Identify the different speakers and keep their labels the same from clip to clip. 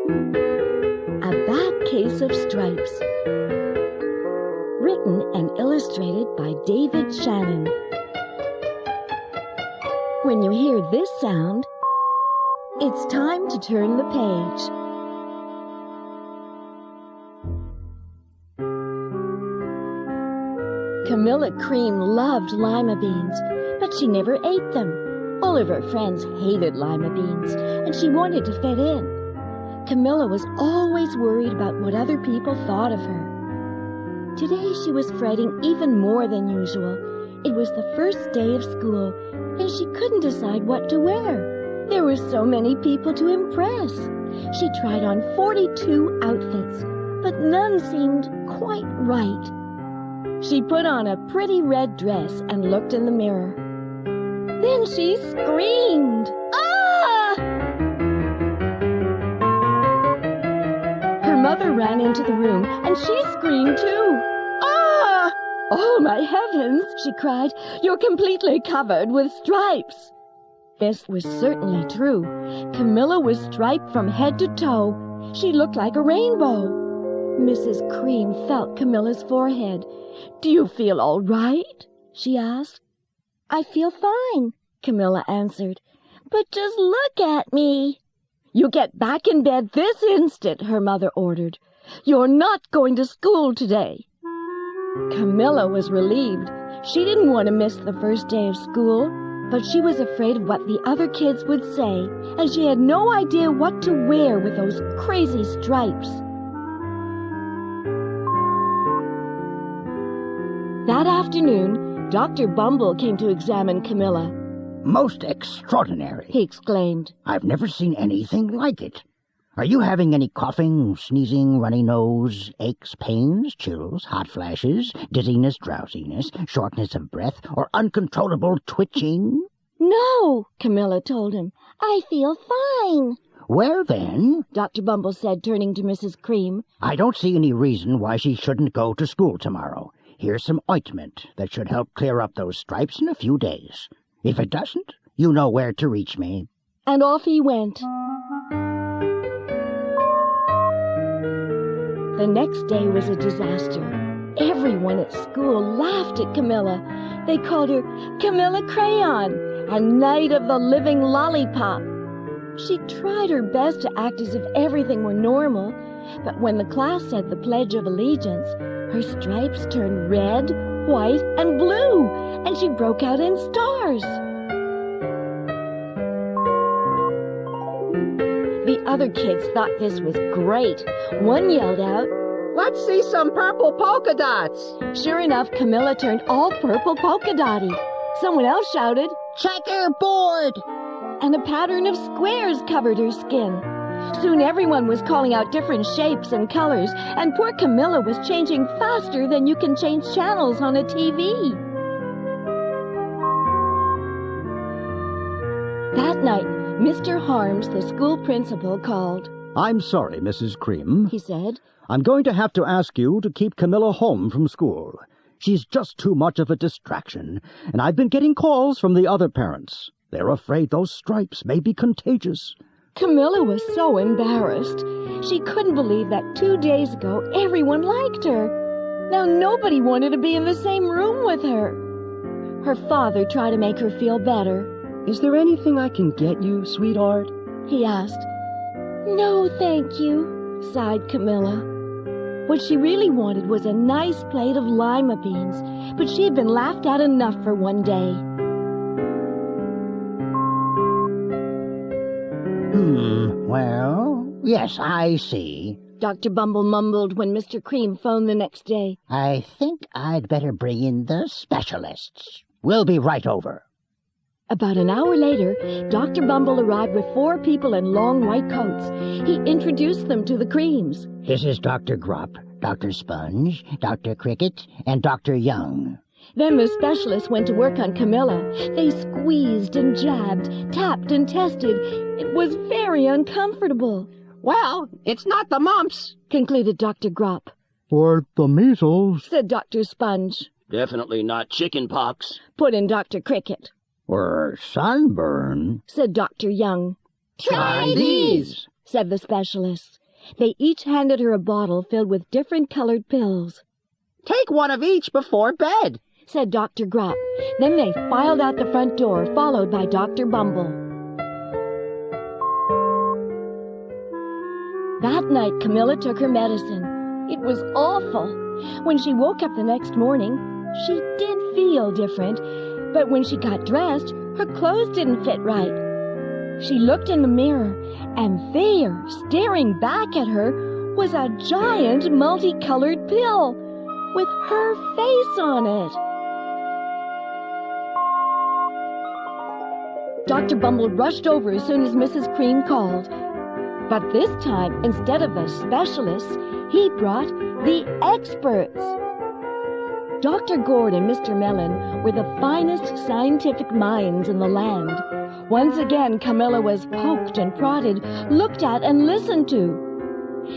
Speaker 1: A Bad Case of Stripes. Written and illustrated by David Shannon. When you hear this sound, it's time to turn the page. Camilla Cream loved lima beans, but she never ate them. All of her friends hated lima beans, and she wanted to fit in. Camilla was always worried about what other people thought of her. Today she was fretting even more than usual. It was the first day of school, and she couldn't decide what to wear. There were so many people to impress. She tried on 42 outfits, but none seemed quite right. She put on a pretty red dress and looked in the mirror. Then she screamed, "Ah!" Her mother ran into the room, and she screamed too. "Ah! Oh, my heavens!" she cried. "You're completely covered with stripes." This was certainly true. Camilla was striped from head to toe. She looked like a rainbow. Mrs. Cream felt Camilla's forehead. "Do you feel all right?" she asked. "I feel fine," Camilla answered. "But just look at me." "You get back in bed this instant," her mother ordered. "You're not going to school today." Camilla was relieved. She didn't want to miss the first day of school, but she was afraid of what the other kids would say, and she had no idea what to wear with those crazy stripes. That afternoon, Dr. Bumble came to examine Camilla.
Speaker 2: "Most extraordinary,"
Speaker 1: he exclaimed.
Speaker 2: "I've never seen anything like it. Are you having any coughing, sneezing, runny nose, aches, pains, chills, hot flashes, dizziness, drowsiness, shortness of breath, or uncontrollable twitching?"
Speaker 1: "No," Camilla told him. "I feel fine."
Speaker 2: "Well, then,"
Speaker 1: Dr. Bumble said, turning to Mrs. Cream,
Speaker 2: "I don't see any reason why she shouldn't go to school tomorrow. Here's some ointment that should help clear up those stripes in a few days. If it doesn't, you know where to reach me."
Speaker 1: And off he went. The next day was a disaster. Everyone at school laughed at Camilla. They called her Camilla Crayon and Night of the Living Lollipop. She tried her best to act as if everything were normal, but when the class said the Pledge of Allegiance, her stripes turned red, white, and blue, and she broke out in stars. The other kids thought this was great. One yelled out,
Speaker 3: "Let's see some purple polka dots."
Speaker 1: Sure enough, Camilla turned all purple polka dotty. Someone else shouted,
Speaker 3: "Checkerboard!"
Speaker 1: and a pattern of squares covered her skin. Soon everyone was calling out different shapes and colors, and poor Camilla was changing faster than you can change channels on a TV. That night, Mr. Harms, the school principal, called.
Speaker 4: "I'm sorry, Mrs. Cream,"
Speaker 1: he said.
Speaker 4: "I'm going to have to ask you to keep Camilla home from school. She's just too much of a distraction, and I've been getting calls from the other parents. They're afraid those stripes may be contagious."
Speaker 1: Camilla was so embarrassed. She couldn't believe that 2 days ago everyone liked her. Now nobody wanted to be in the same room with her. Her father tried to make her feel better.
Speaker 5: "Is there anything I can get you, sweetheart?"
Speaker 1: he asked. "No, thank you," sighed Camilla. What she really wanted was a nice plate of lima beans, but she had been laughed at enough for one day.
Speaker 2: Well, yes, I see.
Speaker 1: Dr. Bumble mumbled when Mr. Cream phoned the next day.
Speaker 2: "I think I'd better bring in the specialists. We'll be right over."
Speaker 1: About an hour later, Dr. Bumble arrived with 4 people in long white coats. He introduced them to the Creams.
Speaker 2: "This is Dr. Grupp, Dr. Sponge, Dr. Cricket, and Dr. Young."
Speaker 1: Then the specialists went to work on Camilla. They squeezed and jabbed, tapped and tested. It was very uncomfortable.
Speaker 3: "Well, it's not the mumps,"
Speaker 1: concluded Dr. Grupp.
Speaker 4: "Or the measles,"
Speaker 1: said Dr. Sponge.
Speaker 6: "Definitely not chicken pox,"
Speaker 1: put in Dr. Cricket.
Speaker 2: "Or sunburn,"
Speaker 1: said Dr. Young.
Speaker 3: "Try these,"
Speaker 1: said the specialists. They each handed her a bottle filled with different colored pills.
Speaker 3: Take one of each before bed,
Speaker 1: said Dr. Grupp. Then they filed out the front door, followed by Dr. Bumble. That night, Camilla took her medicine. It was awful. When she woke up the next morning, she did feel different, but when she got dressed, her clothes didn't fit right. She looked in the mirror, and there, staring back at her, was a giant multicolored pill with her face on it. Dr. Bumble rushed over as soon as Mrs. Cream called. But this time, instead of the specialists, he brought the experts. Dr. Gord and Mr. Mellon were the finest scientific minds in the land. Once again, Camilla was poked and prodded, looked at and listened to.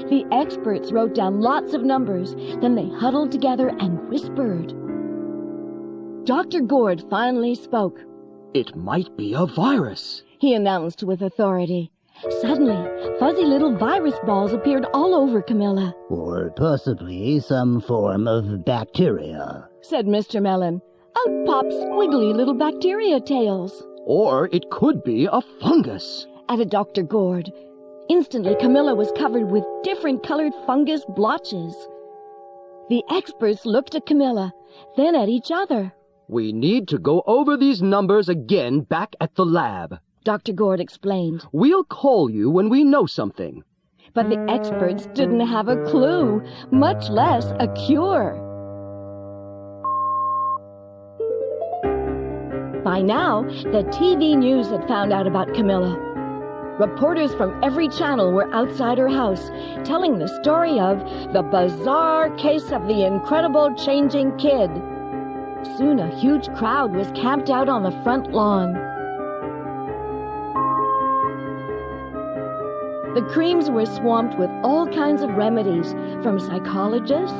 Speaker 1: The experts wrote down lots of numbers, then they huddled together and whispered. Dr. Gord finally spoke.
Speaker 6: It might be a virus,
Speaker 1: he announced with authority. Suddenly, fuzzy little virus balls appeared all over Camilla.
Speaker 2: Or possibly some form of bacteria,
Speaker 1: said Mr. Mellon. Out popped squiggly little bacteria tails.
Speaker 6: Or it could be a fungus,
Speaker 1: added Dr. Gord. Instantly, Camilla was covered with different colored fungus blotches. The experts looked at Camilla, then at each other.
Speaker 6: We need to go over these numbers again back at the lab,
Speaker 1: Dr. Gord explained.
Speaker 6: We'll call you when we know something.
Speaker 1: But the experts didn't have a clue, much less a cure. By now, the TV news had found out about Camilla. Reporters from every channel were outside her house, telling the story of the bizarre case of the incredible changing kid. Soon a huge crowd was camped out on the front lawn. The Creams were swamped with all kinds of remedies, from psychologists,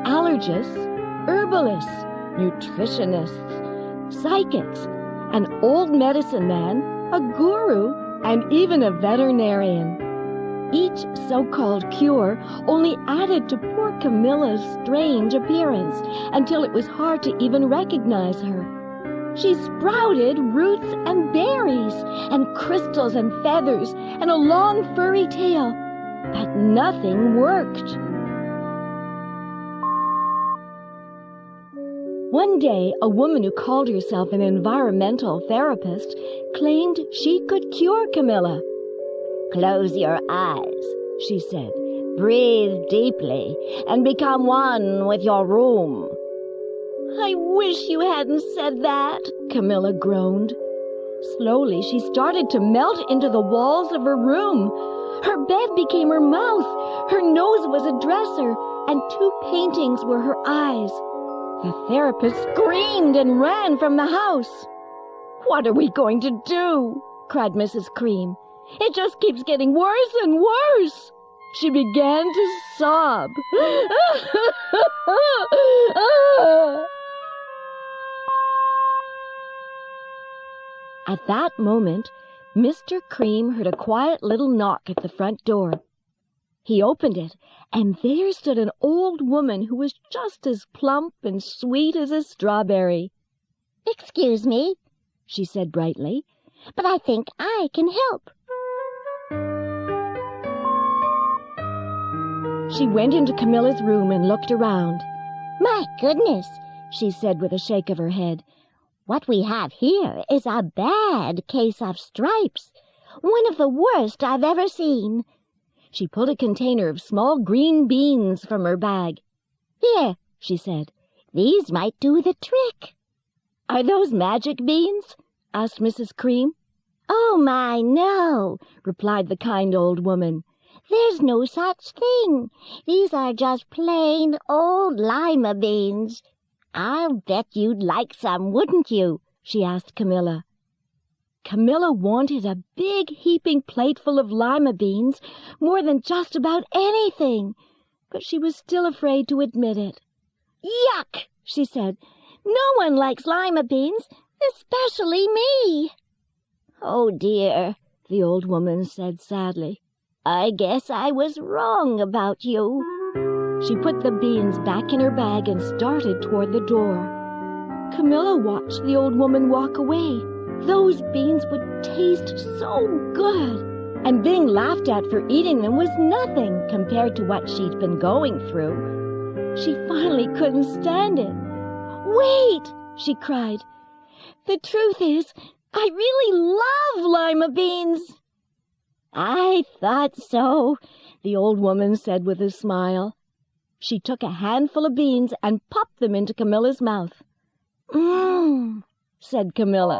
Speaker 1: allergists, herbalists, nutritionists, psychics, an old medicine man, a guru, and even a veterinarian. Each so-called cure only added to poor Camilla's strange appearance until it was hard to even recognize her. She sprouted roots and berries and crystals and feathers and a long furry tail, but nothing worked. One day, a woman who called herself an environmental therapist claimed she could cure Camilla. "Close your eyes," she said. "Breathe deeply and become one with your room." "I wish you hadn't said that," Camilla groaned. Slowly, she started to melt into the walls of her room. Her bed became her mouth, her nose was a dresser, and 2 paintings were her eyes. The therapist screamed and ran from the house. "What are we going to do?" cried Mrs. Cream. "It just keeps getting worse and worse." She began to sob. At that moment, Mr. Cream heard a quiet little knock at the front door. He opened it, and there stood an old woman who was just as plump and sweet as a strawberry. "Excuse me," she said brightly, "but I think I can help." She went into Camilla's room and looked around. "My goodness," she said with a shake of her head. "What we have here is a bad case of stripes, one of the worst I've ever seen." She pulled a container of small green beans from her bag. "Here," she said, "these might do the trick." "Are those magic beans?" asked Mrs. Cream. "Oh, my, no," replied the kind old woman. "There's no such thing. These are just plain old lima beans. I'll bet you'd like some, wouldn't you?" she asked Camilla. Camilla wanted a big heaping plateful of lima beans more than just about anything, but she was still afraid to admit it. "Yuck!" she said. "No one likes lima beans, especially me." "Oh, dear," the old woman said sadly. I guess I was wrong about you. She put the beans back in her bag and started toward the door. Camilla watched the old woman walk away. Those beans would taste so good, and being laughed at for eating them was nothing compared to what she'd been going through. She finally couldn't stand it. "Wait!" she cried. "The truth is, I really love lima beans." "I thought so," the old woman said with a smile. She took a handful of beans and popped them into Camilla's mouth. "Mmm," said Camilla.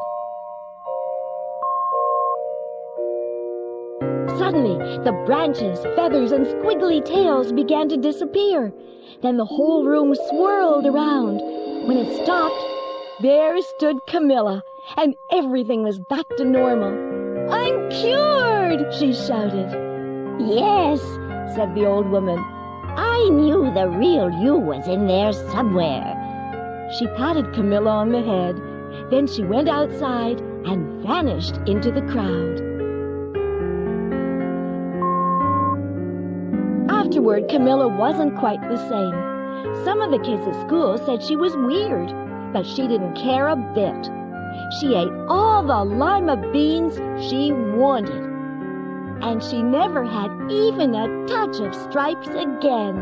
Speaker 1: Suddenly, the branches, feathers, and squiggly tails began to disappear. Then the whole room swirled around. When it stopped, there stood Camilla, and everything was back to normal. "I'm cured!" she shouted. "Yes," said the old woman. "I knew the real you was in there somewhere." She patted Camilla on the head. Then she went outside and vanished into the crowd. Afterward, Camilla wasn't quite the same. Some of the kids at school said she was weird, but she didn't care a bit. She ate all the lima beans she wanted, and she never had even a touch of stripes again.